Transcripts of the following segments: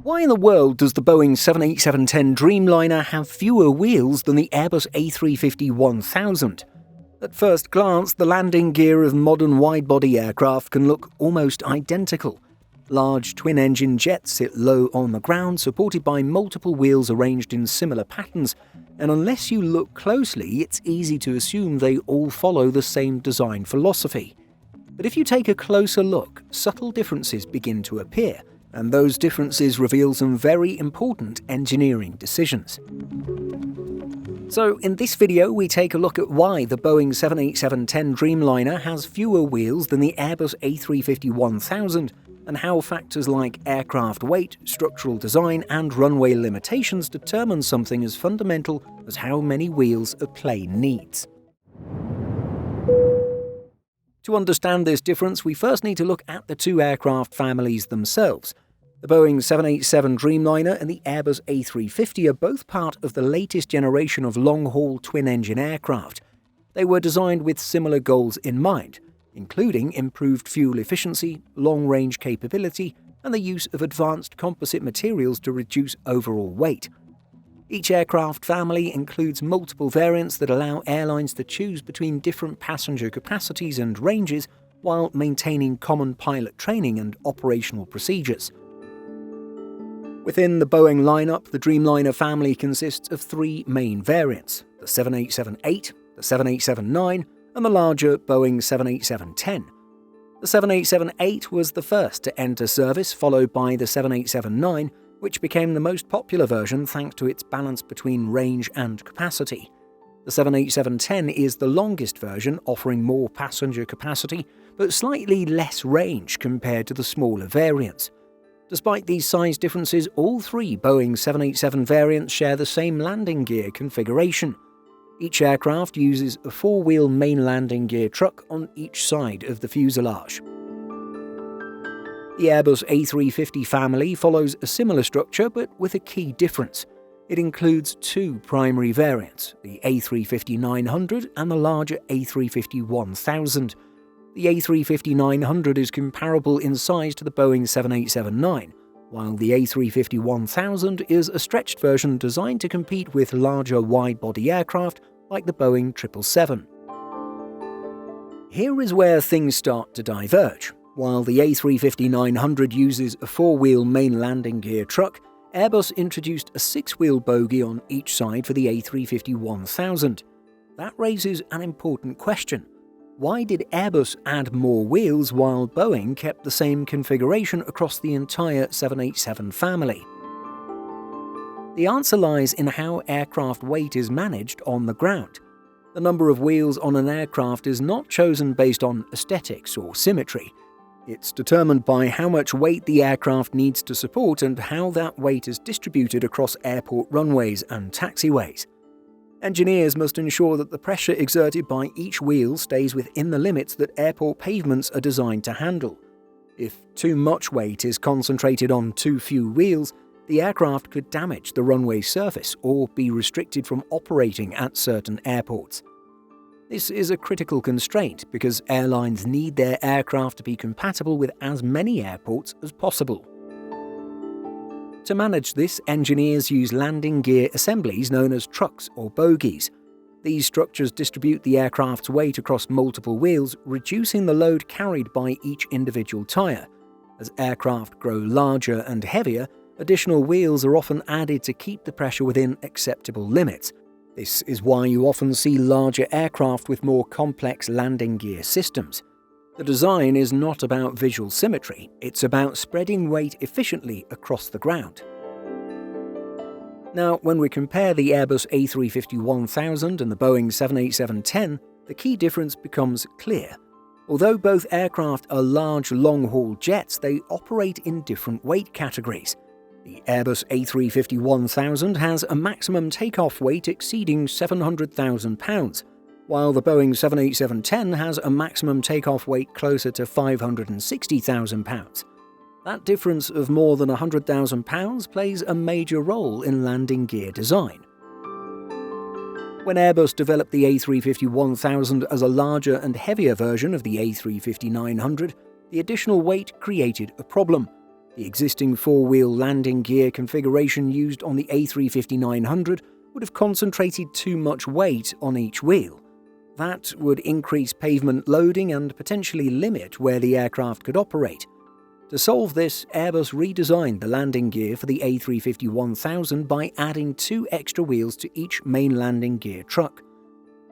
Why in the world does the Boeing 787-10 Dreamliner have fewer wheels than the Airbus A350-1000? At first glance, the landing gear of modern wide-body aircraft can look almost identical. Large twin-engine jets sit low on the ground, supported by multiple wheels arranged in similar patterns, and unless you look closely, it's easy to assume they all follow the same design philosophy. But if you take a closer look, subtle differences begin to appear, and those differences reveal some very important engineering decisions. So in this video, we take a look at why the Boeing 787-10 Dreamliner has fewer wheels than the Airbus A350-1000, and how factors like aircraft weight, structural design, and runway limitations determine something as fundamental as how many wheels a plane needs. To understand this difference, we first need to look at the two aircraft families themselves. The Boeing 787 Dreamliner and the Airbus A350 are both part of the latest generation of long-haul twin-engine aircraft. They were designed with similar goals in mind, including improved fuel efficiency, long-range capability, and the use of advanced composite materials to reduce overall weight. Each aircraft family includes multiple variants that allow airlines to choose between different passenger capacities and ranges while maintaining common pilot training and operational procedures. Within the Boeing lineup, the Dreamliner family consists of three main variants: the 787-8, the 787-9, and the larger Boeing 787-10. The 787-8 was the first to enter service, followed by the 787-9, which became the most popular version thanks to its balance between range and capacity. The 787-10 is the longest version, offering more passenger capacity, but slightly less range compared to the smaller variants. Despite these size differences, all three Boeing 787 variants share the same landing gear configuration. Each aircraft uses a four-wheel main landing gear truck on each side of the fuselage. The Airbus A350 family follows a similar structure, but with a key difference. It includes two primary variants, the A350-900 and the larger A350-1000. The A350-900 is comparable in size to the Boeing 787-9, while the A350-1000 is a stretched version designed to compete with larger wide-body aircraft like the Boeing 777. Here is where things start to diverge. While the A350-900 uses a four-wheel main landing gear truck, Airbus introduced a six-wheel bogie on each side for the A350-1000. That raises an important question. Why did Airbus add more wheels while Boeing kept the same configuration across the entire 787 family? The answer lies in how aircraft weight is managed on the ground. The number of wheels on an aircraft is not chosen based on aesthetics or symmetry. It's determined by how much weight the aircraft needs to support and how that weight is distributed across airport runways and taxiways. Engineers must ensure that the pressure exerted by each wheel stays within the limits that airport pavements are designed to handle. If too much weight is concentrated on too few wheels, the aircraft could damage the runway surface or be restricted from operating at certain airports. This is a critical constraint because airlines need their aircraft to be compatible with as many airports as possible. To manage this, engineers use landing gear assemblies known as trucks or bogies. These structures distribute the aircraft's weight across multiple wheels, reducing the load carried by each individual tyre. As aircraft grow larger and heavier, additional wheels are often added to keep the pressure within acceptable limits. This is why you often see larger aircraft with more complex landing gear systems. The design is not about visual symmetry, it's about spreading weight efficiently across the ground. Now, when we compare the Airbus A350-1000 and the Boeing 787-10, the key difference becomes clear. Although both aircraft are large long-haul jets, they operate in different weight categories. The Airbus A350-1000 has a maximum takeoff weight exceeding 700,000 pounds, while the Boeing 787-10 has a maximum takeoff weight closer to 560,000 pounds. That difference of more than 100,000 pounds plays a major role in landing gear design. When Airbus developed the A350-1000 as a larger and heavier version of the A350-900, the additional weight created a problem. The existing four-wheel landing gear configuration used on the A350-900 would have concentrated too much weight on each wheel. That would increase pavement loading and potentially limit where the aircraft could operate. To solve this, Airbus redesigned the landing gear for the A350-1000 by adding 2 extra wheels to each main landing gear truck.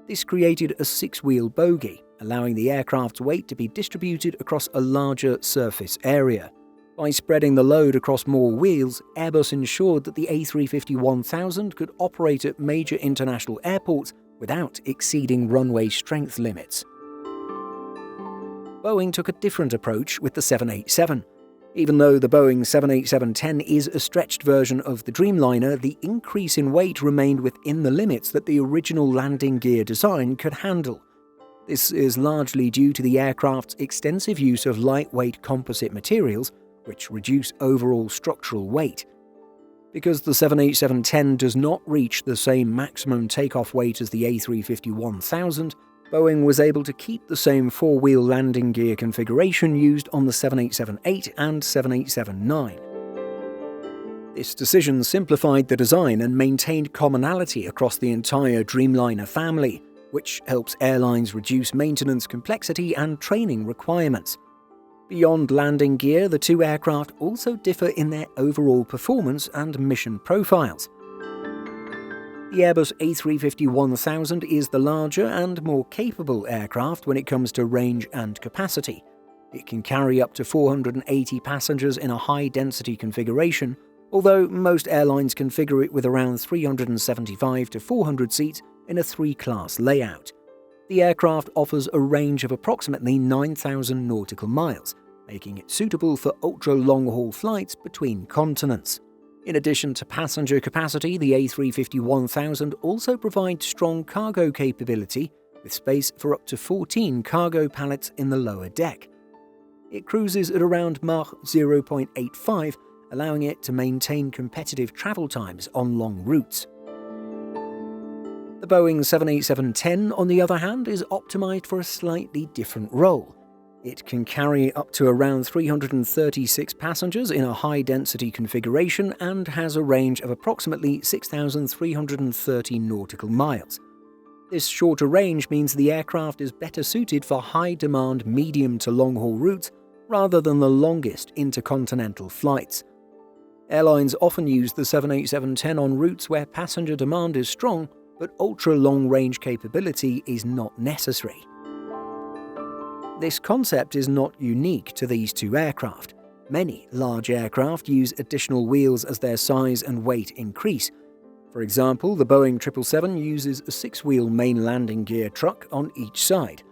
This created a 6-wheel bogie, allowing the aircraft's weight to be distributed across a larger surface area. By spreading the load across more wheels, Airbus ensured that the A350-1000 could operate at major international airports without exceeding runway strength limits. Boeing took a different approach with the 787. Even though the Boeing 787-10 is a stretched version of the Dreamliner, the increase in weight remained within the limits that the original landing gear design could handle. This is largely due to the aircraft's extensive use of lightweight composite materials, which reduce overall structural weight. Because the 787-10 does not reach the same maximum takeoff weight as the A350-1000, Boeing was able to keep the same four-wheel landing gear configuration used on the 787-8 and 787-9. This decision simplified the design and maintained commonality across the entire Dreamliner family, which helps airlines reduce maintenance complexity and training requirements. Beyond landing gear, the two aircraft also differ in their overall performance and mission profiles. The Airbus A350-1000 is the larger and more capable aircraft when it comes to range and capacity. It can carry up to 480 passengers in a high-density configuration, although most airlines configure it with around 375 to 400 seats in a 3-class layout. The aircraft offers a range of approximately 9,000 nautical miles, making it suitable for ultra-long-haul flights between continents. In addition to passenger capacity, the A350-1000 also provides strong cargo capability, with space for up to 14 cargo pallets in the lower deck. It cruises at around Mach 0.85, allowing it to maintain competitive travel times on long routes. The Boeing 787-10, on the other hand, is optimized for a slightly different role. It can carry up to around 336 passengers in a high-density configuration and has a range of approximately 6,330 nautical miles. This shorter range means the aircraft is better suited for high-demand medium to long-haul routes rather than the longest intercontinental flights. Airlines often use the 787-10 on routes where passenger demand is strong, but ultra-long-range capability is not necessary. This concept is not unique to these two aircraft. Many large aircraft use additional wheels as their size and weight increase. For example, the Boeing 777 uses a 6-wheel main landing gear truck on each side.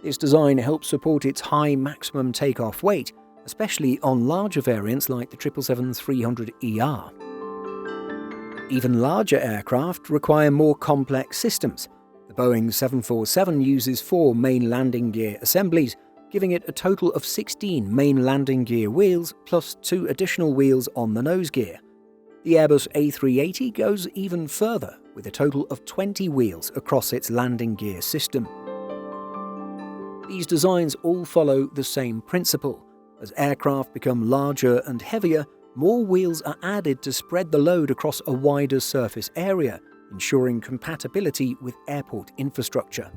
This design helps support its high maximum takeoff weight, especially on larger variants like the 777-300ER. Even larger aircraft require more complex systems. The Boeing 747 uses 4 main landing gear assemblies, giving it a total of 16 main landing gear wheels plus 2 additional wheels on the nose gear. The Airbus A380 goes even further, with a total of 20 wheels across its landing gear system. These designs all follow the same principle. As aircraft become larger and heavier, more wheels are added to spread the load across a wider surface area, ensuring compatibility with airport infrastructure.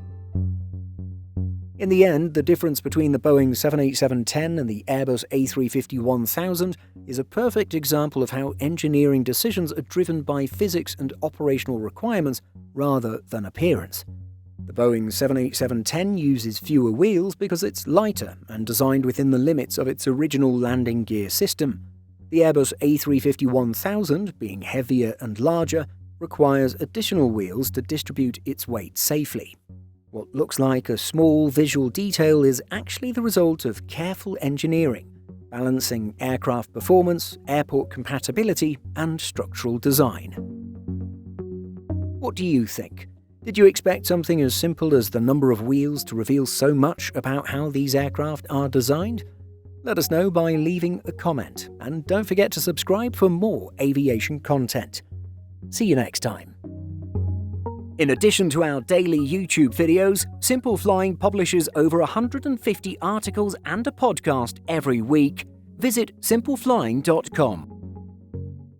In the end, the difference between the Boeing 787-10 and the Airbus A350-1000 is a perfect example of how engineering decisions are driven by physics and operational requirements rather than appearance. The Boeing 787-10 uses fewer wheels because it's lighter and designed within the limits of its original landing gear system. The Airbus A350-1000, being heavier and larger, requires additional wheels to distribute its weight safely. What looks like a small visual detail is actually the result of careful engineering, balancing aircraft performance, airport compatibility, and structural design. What do you think? Did you expect something as simple as the number of wheels to reveal so much about how these aircraft are designed? Let us know by leaving a comment, and don't forget to subscribe for more aviation content. See you next time. In addition to our daily YouTube videos, Simple Flying publishes over 150 articles and a podcast every week. Visit simpleflying.com.